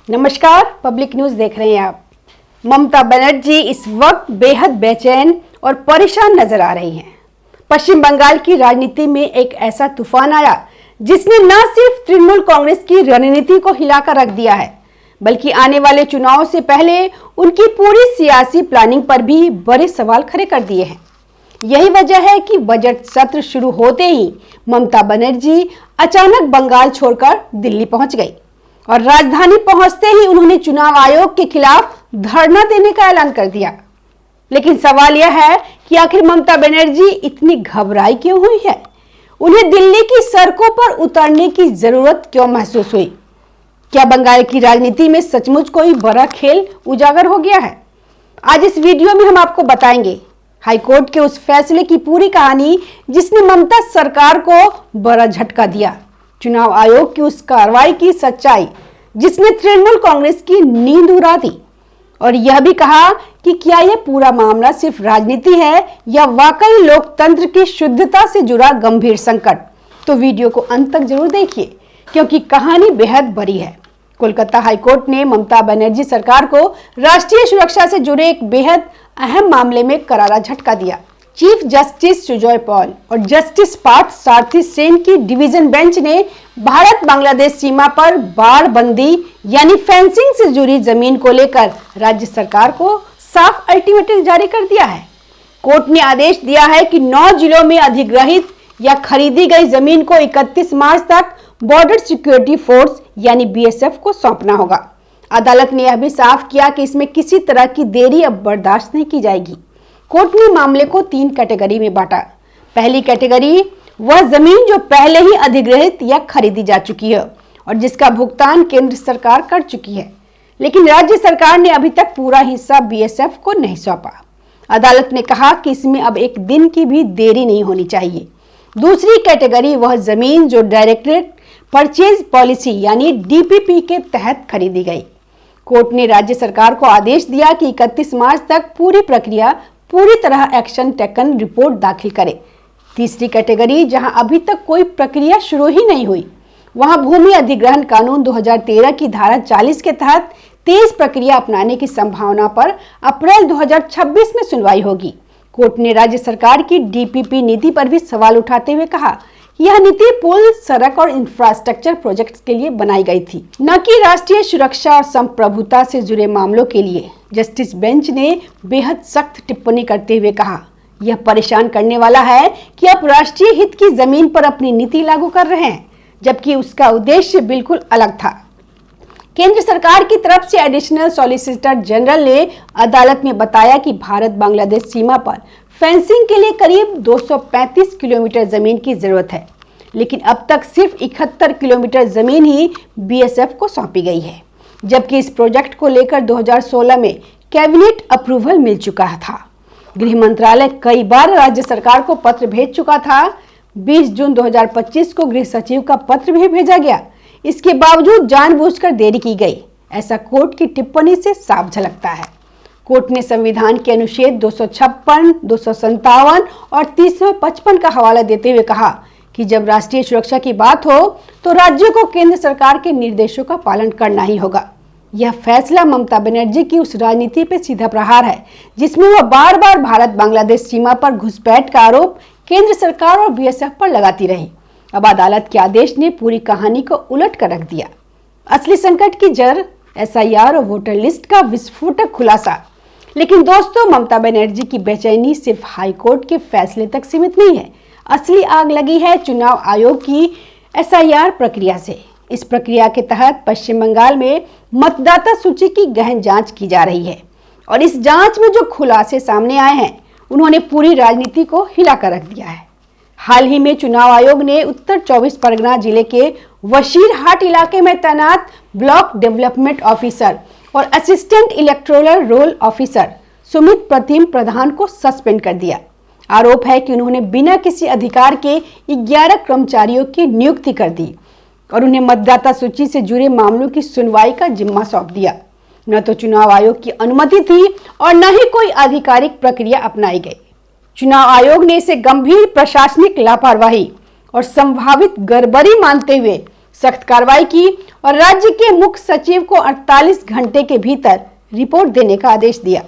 नमस्कार, public news देख रहे हैं आप। ममता बनर्जी इस वक्त बेहद बेचैन और परेशान नजर आ रही हैं। पश्चिम बंगाल की राजनीति में एक ऐसा तूफान आया जिसने न सिर्फ तृणमूल कांग्रेस की रणनीति को हिलाकर रख दिया है, बल्कि आने वाले चुनाव से पहले उनकी पूरी सियासी प्लानिंग पर भी बड़े सवाल खड़े कर दिए हैं। यही वजह है कि बजट सत्र शुरू होते ही ममता बनर्जी अचानक बंगाल छोड़कर दिल्ली पहुंच गई और राजधानी पहुंचते ही उन्होंने चुनाव आयोग के खिलाफ धरना देने का ऐलान कर दिया। लेकिन सवाल यह है कि आखिर ममता बनर्जी इतनी घबराई क्यों हुई है? उन्हें दिल्ली की सड़कों पर उतरने की जरूरत क्यों महसूस हुई? क्या बंगाल की राजनीति में सचमुच कोई बड़ा खेल उजागर हो गया है? आज इस वीडियो में हम आपको बताएंगे हाईकोर्ट के उस फैसले की पूरी कहानी जिसने ममता सरकार को बड़ा झटका दिया, चुनाव आयोग की उस कार्रवाई की सच्चाई जिसने तृणमूल कांग्रेस की नींद उड़ा दी, और यह भी कहा कि क्या यह पूरा मामला सिर्फ राजनीति है या वाकई लोकतंत्र की शुद्धता से जुड़ा गंभीर संकट। तो वीडियो को अंत तक जरूर देखिए क्योंकि कहानी बेहद बड़ी है। कोलकाता हाईकोर्ट ने ममता बनर्जी सरकार को राष्ट्रीय सुरक्षा से जुड़े एक बेहद अहम मामले में करारा झटका दिया। चीफ जस्टिस सुजय पॉल और जस्टिस पार्थ सारथी सेन की डिवीजन बेंच ने भारत बांग्लादेश सीमा पर बाड़ बंदी यानी फेंसिंग से जुड़ी जमीन को लेकर राज्य सरकार को साफ अल्टीमेटम जारी कर दिया है। कोर्ट ने आदेश दिया है कि 9 जिलों में अधिग्रहित या खरीदी गई जमीन को 31 मार्च तक बॉर्डर सिक्योरिटी फोर्स यानी बीएसएफ को सौंपना होगा। अदालत ने यह भी साफ किया कि इसमें किसी तरह की देरी अब बर्दाश्त नहीं की जाएगी। कोर्ट ने मामले को 3 कैटेगरी में बांटा। पहली कैटेगरी वह जमीन जो पहले ही अधिग्रहित या खरीदी जा चुकी है और जिसका भुगतान केंद्र सरकार कर चुकी है, लेकिन राज्य सरकार ने अभी तक पूरा हिस्सा बीएसएफ को नहीं सौंपा। अदालत ने कहा कि इसमें अब एक दिन की भी देरी नहीं होनी चाहिए। दूसरी कैटेगरी वह जमीन जो डायरेक्टेड परचेज पॉलिसी यानी डीपीपी के तहत खरीदी गई। कोर्ट ने राज्य सरकार को आदेश दिया कि 31 मार्च तक पूरी प्रक्रिया पूरी तरह एक्शन टेकन रिपोर्ट दाखिल करे। तीसरी कैटेगरी जहां अभी तक कोई प्रक्रिया शुरू ही नहीं हुई, वहां भूमि अधिग्रहण कानून 2013 की धारा 40 के तहत तेज प्रक्रिया अपनाने की संभावना पर अप्रैल 2026 में सुनवाई होगी। कोर्ट ने राज्य सरकार की डीपीपी नीति पर भी सवाल उठाते हुए कहा यह नीति पुल, सड़क और इंफ्रास्ट्रक्चर प्रोजेक्ट्स के लिए बनाई गई थी, न कि राष्ट्रीय सुरक्षा और संप्रभुता से जुड़े मामलों के लिए। जस्टिस बेंच ने बेहद सख्त टिप्पणी करते हुए कहा यह परेशान करने वाला है कि आप राष्ट्रीय हित की जमीन पर अपनी नीति लागू कर रहे हैं, जबकि उसका उद्देश्य बिल्कुल अलग था। केंद्र सरकार की तरफ से एडिशनल सॉलिसिटर जनरल ने अदालत में बताया कि भारत बांग्लादेश सीमा पर फेंसिंग के लिए करीब 235 किलोमीटर जमीन की जरूरत है, लेकिन अब तक सिर्फ 71 किलोमीटर जमीन ही बीएसएफ को सौंपी गई है, जबकि इस प्रोजेक्ट को लेकर 2016 में कैबिनेट अप्रूवल मिल चुका था। गृह मंत्रालय कई बार राज्य सरकार को पत्र भेज चुका था। 20 जून 2025 को गृह सचिव का पत्र भी भेजा गया, इसके बावजूद जानबूझकर देरी की गई, ऐसा कोर्ट की टिप्पणी से साफ झलकता है। कोर्ट ने संविधान के अनुच्छेद 256, 257 और 355 का हवाला देते हुए कहा कि जब राष्ट्रीय सुरक्षा की बात हो तो राज्यों को केंद्र सरकार के निर्देशों का पालन करना ही होगा। यह फैसला ममता बनर्जी की उस राजनीति पर सीधा प्रहार है जिसमें वह बार बार भारत बांग्लादेश सीमा पर घुसपैठ का आरोप केंद्र सरकार और बीएसएफ पर लगाती रही। अब अदालत के आदेश ने पूरी कहानी को उलट कर रख दिया। असली संकट की जड़ एसआईआर और वोटर लिस्ट का विस्फोटक खुलासा। लेकिन दोस्तों, ममता बनर्जी की बेचैनी सिर्फ हाईकोर्ट के फैसले तक सीमित नहीं है। असली आग लगी है चुनाव आयोग की एसआईआर प्रक्रिया से। इस प्रक्रिया के तहत पश्चिम बंगाल में मतदाता सूची की गहन जांच की जा रही है और इस जांच में जो खुलासे सामने आए हैं उन्होंने पूरी राजनीति को हिलाकर रख दिया है। हाल ही में चुनाव आयोग ने उत्तर 24 परगना जिले के वशीरहाट इलाके में तैनात ब्लॉक डेवलपमेंट ऑफिसर और assistant electoral roll officer Sumit Pratim Pradhan को सस्पेंड कर दिया। आरोप है कि उन्होंने बिना किसी अधिकार के 11 कर्मचारियों की नियुक्ति कर दी और उन्हें मतदाता सूची से जुड़े मामलों की सुनवाई का जिम्मा सौंप दिया। न तो चुनाव आयोग की अनुमति थी और न ही कोई आधिकारिक प्रक्रिया अपनाई गई। चुनाव आयोग ने इसे गंभीर प्रशासनिक लापरवाही और संभावित गड़बड़ी मानते हुए सख्त कार्रवाई की और राज्य के मुख्य सचिव को 48 घंटे के भीतर रिपोर्ट देने का आदेश दिया।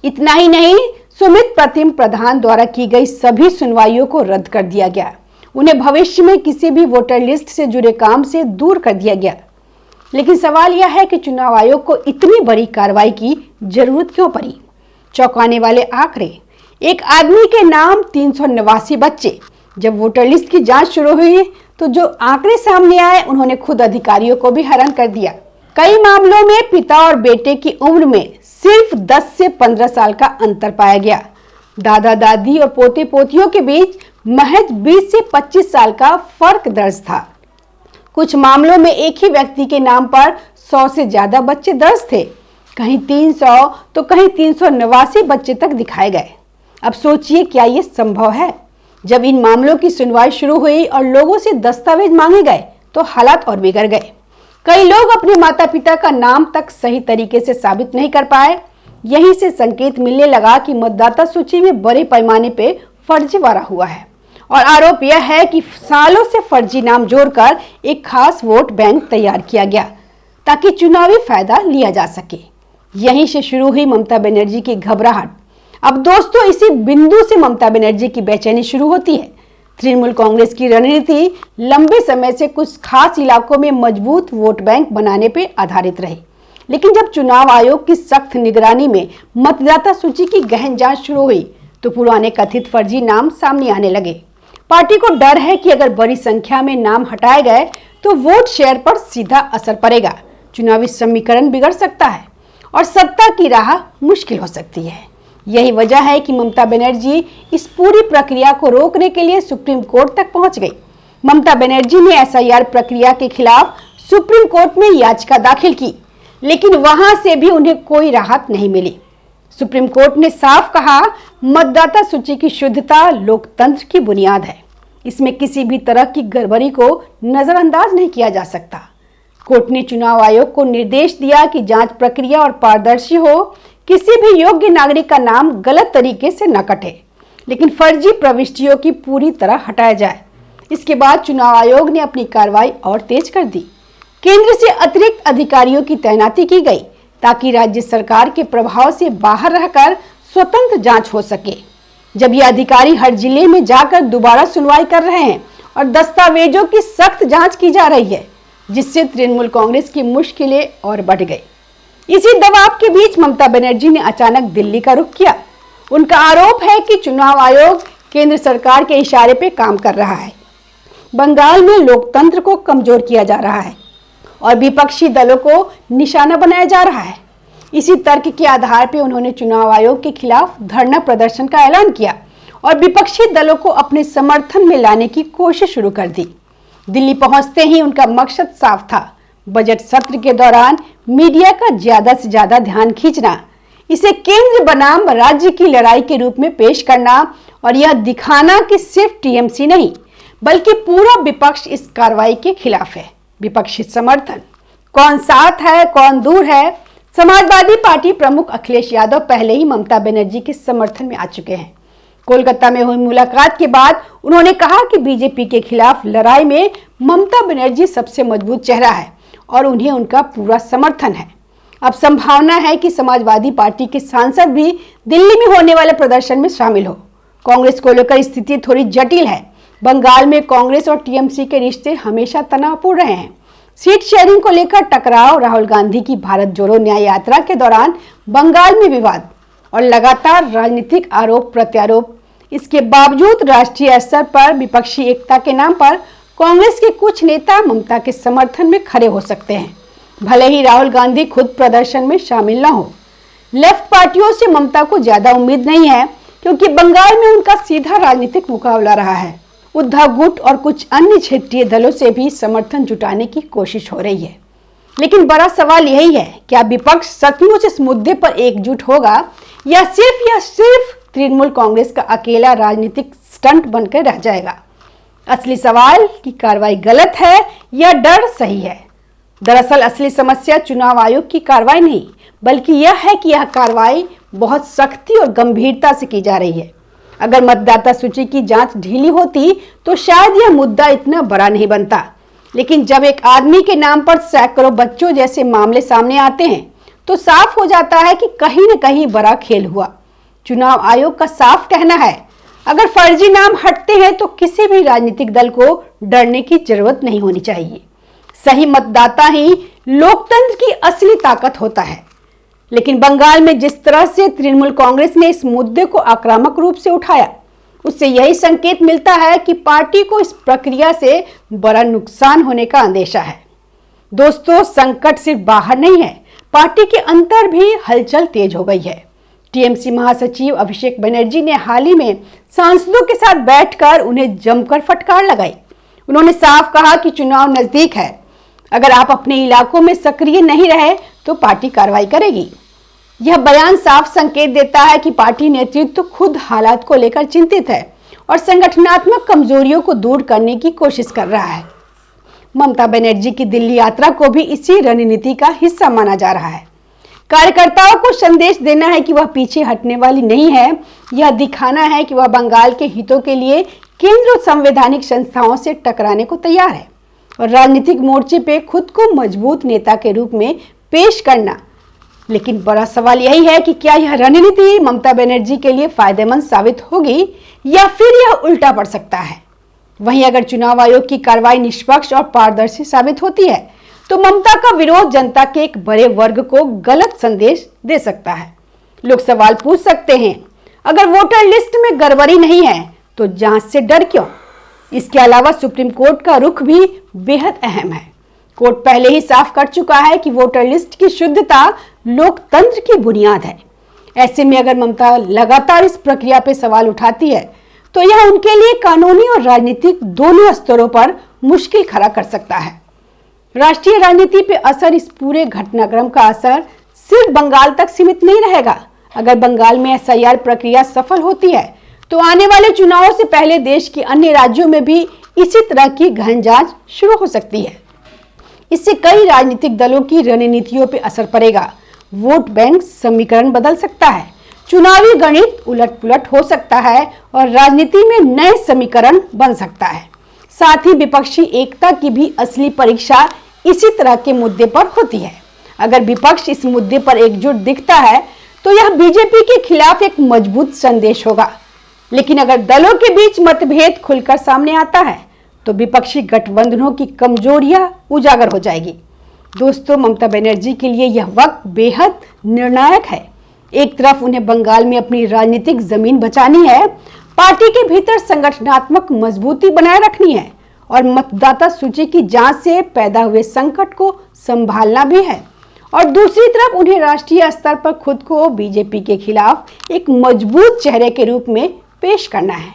इतना ही नहीं, सुमित प्रतिम प्रधान द्वारा की गई सभी सुनवाइयों को रद्द कर दिया गया। उन्हें भविष्य में किसी भी वोटर लिस्ट से जुड़े काम से दूर कर दिया गया। लेकिन सवाल यह है कि चुनाव आयोग को इतनी बड़ी कार्रवाई की जरूरत क्यों पड़ी? चौंकाने वाले आंकड़े, एक आदमी के नाम 389 बच्चे। जब वोटर लिस्ट की जांच शुरू हुई तो जो आंकड़े सामने आए उन्होंने खुद अधिकारियों को भी हैरान कर दिया। कई मामलों में पिता और बेटे की उम्र में सिर्फ 10 से 15 साल का अंतर पाया गया। दादा दादी और पोते पोतियों के बीच महज 20 से 25 साल का फर्क दर्ज था। कुछ मामलों में एक ही व्यक्ति के नाम पर 100 से ज्यादा बच्चे दर्ज थे। कहीं 300 तो कहीं 389 बच्चे तक दिखाए गए। अब सोचिए, क्या ये संभव है? जब इन मामलों की सुनवाई शुरू हुई और लोगों से दस्तावेज मांगे गए तो हालात और बिगड़ गए। कई लोग अपने माता पिता का नाम तक सही तरीके से साबित नहीं कर पाए। यहीं से संकेत मिलने लगा कि मतदाता सूची में बड़े पैमाने पे फर्जीवाड़ा हुआ है और आरोप यह है कि सालों से फर्जी नाम जोड़कर एक खास वोट बैंक तैयार किया गया ताकि चुनावी फायदा लिया जा सके। यहीं से शुरू हुई ममता बनर्जी की घबराहट। अब दोस्तों, इसी बिंदु से ममता बनर्जी की बेचैनी शुरू होती है। तृणमूल कांग्रेस की रणनीति लंबे समय से कुछ खास इलाकों में मजबूत वोट बैंक बनाने पर आधारित रही, लेकिन जब चुनाव आयोग की सख्त निगरानी में मतदाता सूची की गहन जांच शुरू हुई तो पुराने कथित फर्जी नाम सामने आने लगे। पार्टी को डर है कि अगर बड़ी संख्या में नाम हटाए गए तो वोट शेयर पर सीधा असर पड़ेगा, चुनावी समीकरण बिगड़ सकता है और सत्ता की राह मुश्किल हो सकती है। यही वजह है कि ममता बनर्जी इस पूरी प्रक्रिया को रोकने के लिए सुप्रीम कोर्ट तक पहुंच गई। ममता बनर्जी ने एसआईआर प्रक्रिया के खिलाफ सुप्रीम कोर्ट में याचिका दाखिल की, लेकिन वहां से भी उन्हें कोई राहत नहीं मिली। सुप्रीम कोर्ट ने साफ कहा, मतदाता सूची की शुद्धता लोकतंत्र की बुनियाद है। इसमें किसी भी तरह की गड़बड़ी को नजरअंदाज नहीं किया जा सकता। कोर्ट ने चुनाव आयोग को निर्देश दिया कि जांच प्रक्रिया और पारदर्शी हो, किसी भी योग्य नागरिक का नाम गलत तरीके से न कटे, लेकिन फर्जी प्रविष्टियों की पूरी तरह हटाया जाए। इसके बाद चुनाव आयोग ने अपनी कार्रवाई और तेज कर दी। केंद्र से अतिरिक्त अधिकारियों की तैनाती की गई ताकि राज्य सरकार के प्रभाव से बाहर रहकर स्वतंत्र जांच हो सके। जब ये अधिकारी हर जिले में जाकर दोबारा सुनवाई कर रहे हैं और दस्तावेजों की सख्त जांच की जा रही है, जिससे तृणमूल कांग्रेस की मुश्किलें और बढ़ गई। इसी दबाव के बीच ममता बनर्जी ने अचानक दिल्ली का रुख किया। उनका आरोप है कि चुनाव आयोग केंद्र सरकार के इशारे पे काम कर रहा है। बंगाल में लोकतंत्र को कमजोर किया जा रहा है और विपक्षी दलों को निशाना बनाया जा रहा है। इसी तर्क के आधार पर उन्होंने चुनाव आयोग के खिलाफ धरना प्रदर्शन का ऐलान किया और विपक्षी दलों को अपने समर्थन में लाने की कोशिश शुरू कर दी। दिल्ली पहुंचते ही उनका मकसद साफ था, बजट सत्र के दौरान मीडिया का ज्यादा से ज्यादा ध्यान खींचना, इसे केंद्र बनाम राज्य की लड़ाई के रूप में पेश करना और यह दिखाना कि सिर्फ टीएमसी नहीं बल्कि पूरा विपक्ष इस कार्रवाई के खिलाफ है। विपक्षी समर्थन, कौन साथ है कौन दूर है? समाजवादी पार्टी प्रमुख अखिलेश यादव पहले ही ममता बनर्जी के समर्थन में आ चुके हैं। कोलकाता में हुई मुलाकात के बाद उन्होंने कहा कि बीजेपी के खिलाफ लड़ाई में ममता बनर्जी सबसे मजबूत चेहरा है और उन्हें उनका पूरा समर्थन है। अब संभावना है कि समाजवादी पार्टी के सांसद भी दिल्ली में होने वाले प्रदर्शन में शामिल हो। कांग्रेस को लेकर स्थिति थोड़ी जटिल है। बंगाल में कांग्रेस और टीएमसी के रिश्ते हमेशा तनावपूर्ण रहे हैं। सीट शेयरिंग को लेकर टकराव, राहुल गांधी की भारत जोड़ो न्याय यात्रा के दौरान बंगाल में विवाद और लगातार राजनीतिक आरोप प्रत्यारोप। इसके बावजूद राष्ट्रीय स्तर पर विपक्षी एकता के नाम पर कांग्रेस के कुछ नेता ममता के समर्थन में खड़े हो सकते हैं, भले ही राहुल गांधी खुद प्रदर्शन में शामिल न हो। लेफ्ट पार्टियों से ममता को ज्यादा उम्मीद नहीं है क्योंकि बंगाल में उनका सीधा राजनीतिक मुकाबला रहा है। उद्धव गुट और कुछ अन्य क्षेत्रीय दलों से भी समर्थन जुटाने की कोशिश हो रही है। लेकिन बड़ा सवाल यही है, क्या विपक्ष सचमुच इस मुद्दे पर एकजुट होगा या सिर्फ तृणमूल कांग्रेस का अकेला राजनीतिक स्टंट बनकर रह जाएगा? असली सवाल कि कार्रवाई गलत है या डर सही है। दरअसल असली समस्या चुनाव आयोग की कार्रवाई नहीं बल्कि यह है कि यह कार्रवाई बहुत सख्ती और गंभीरता से की जा रही है। अगर मतदाता सूची की जांच ढीली होती तो शायद यह मुद्दा इतना बड़ा नहीं बनता। लेकिन जब एक आदमी के नाम पर सैकड़ों बच्चों जैसे मामले सामने आते हैं तो साफ हो जाता है कि कहीं न कहीं बड़ा खेल हुआ। चुनाव आयोग का साफ कहना है, अगर फर्जी नाम हटते हैं तो किसी भी राजनीतिक दल को डरने की जरूरत नहीं होनी चाहिए। सही मतदाता ही लोकतंत्र की असली ताकत होता है। लेकिन बंगाल में जिस तरह से तृणमूल कांग्रेस ने इस मुद्दे को आक्रामक रूप से उठाया, उससे यही संकेत मिलता है कि पार्टी को इस प्रक्रिया से बड़ा नुकसान होने का अंदेशा है। दोस्तों, संकट सिर्फ बाहर नहीं है, पार्टी के अंदर भी हलचल तेज हो गई है। टीएमसी महासचिव अभिषेक बनर्जी ने हाल ही में सांसदों के साथ बैठकर उन्हें जमकर फटकार लगाई। उन्होंने साफ कहा कि चुनाव नजदीक है, अगर आप अपने इलाकों में सक्रिय नहीं रहे तो पार्टी कार्रवाई करेगी। यह बयान साफ संकेत देता है कि पार्टी नेतृत्व खुद हालात को लेकर चिंतित है और संगठनात्मक कमजोरियों को दूर करने की कोशिश कर रहा है। ममता बनर्जी की दिल्ली यात्रा को भी इसी रणनीति का हिस्सा माना जा रहा है। कार्यकर्ताओं को संदेश देना है कि वह पीछे हटने वाली नहीं है। यह दिखाना है कि वह बंगाल के हितों के लिए केंद्र और संवैधानिक संस्थाओं से टकराने को तैयार है और राजनीतिक मोर्चे पे खुद को मजबूत नेता के रूप में पेश करना। लेकिन बड़ा सवाल यही है कि क्या यह रणनीति ममता बनर्जी के लिए फायदेमंद साबित होगी या फिर यह उल्टा पड़ सकता है। वहीं अगर चुनाव आयोग की कार्रवाई निष्पक्ष और पारदर्शी साबित होती है तो ममता का विरोध जनता के एक बड़े वर्ग को गलत संदेश दे सकता है। लोग सवाल पूछ सकते हैं, अगर वोटर लिस्ट में गड़बड़ी नहीं है तो जांच से डर क्यों? इसके अलावा सुप्रीम कोर्ट का रुख भी बेहद अहम है। कोर्ट पहले ही साफ कर चुका है कि वोटर लिस्ट की शुद्धता लोकतंत्र की बुनियाद है। ऐसे में अगर ममता लगातार इस प्रक्रिया पर सवाल उठाती है तो यह उनके लिए कानूनी और राजनीतिक दोनों स्तरों पर मुश्किल खड़ा कर सकता है। राष्ट्रीय राजनीति पे असर, इस पूरे घटनाक्रम का असर सिर्फ बंगाल तक सीमित नहीं रहेगा। अगर बंगाल में एसआईआर प्रक्रिया सफल होती है तो आने वाले चुनावों से पहले देश के अन्य राज्यों में भी इसी तरह की गहन जांच शुरू हो सकती है। इससे कई राजनीतिक दलों की रणनीतियों पर असर पड़ेगा। वोट बैंक समीकरण बदल सकता है, चुनावी गणित उलट-पुलट हो सकता है और राजनीति में नए समीकरण बन सकता है। साथ ही विपक्षी एकता की भी असली परीक्षा इसी तरह के मुद्दे पर होती है। अगर विपक्ष इस मुद्दे पर एकजुट दिखता है तो यह बीजेपी के खिलाफ एक मजबूत संदेश होगा। लेकिन अगर दलों के बीच मतभेद खुलकर सामने आता है तो विपक्षी गठबंधनों की कमजोरियां उजागर हो जाएगी। दोस्तों, ममता बनर्जी के लिए यह वक्त बेहद निर्णायक है। एक तरफ उन्हें बंगाल में अपनी राजनीतिक जमीन बचानी है, पार्टी के भीतर संगठनात्मक मजबूती बनाए रखनी है और मतदाता सूची की जांच से पैदा हुए संकट को संभालना भी है। और दूसरी तरफ उन्हें राष्ट्रीय स्तर पर खुद को बीजेपी के खिलाफ एक मजबूत चेहरे के रूप में पेश करना है।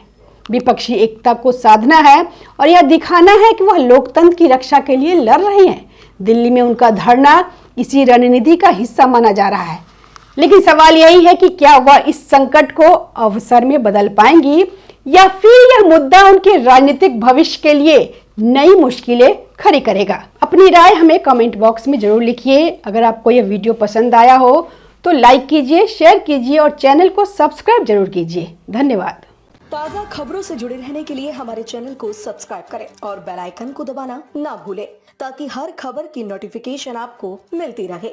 विपक्षी एकता को साधना है और यह दिखाना है कि वह लोकतंत्र की रक्षा के लिए लड़ रही हैं। दिल्ली में उनका धरना इसी रणनीति का हिस्सा माना जा रहा है। लेकिन सवाल यही है कि क्या वह इस संकट को अवसर में बदल पाएंगी या फिर यह मुद्दा उनके राजनीतिक भविष्य के लिए नई मुश्किलें खड़ी करेगा। अपनी राय हमें कमेंट बॉक्स में जरूर लिखिए। अगर आपको यह वीडियो पसंद आया हो तो लाइक कीजिए, शेयर कीजिए और चैनल को सब्सक्राइब जरूर कीजिए। धन्यवाद। ताज़ा खबरों से जुड़े रहने के लिए हमारे चैनल को सब्सक्राइब करें और बेल आइकन को दबाना ना भूलें ताकि हर खबर की नोटिफिकेशन आपको मिलती रहे।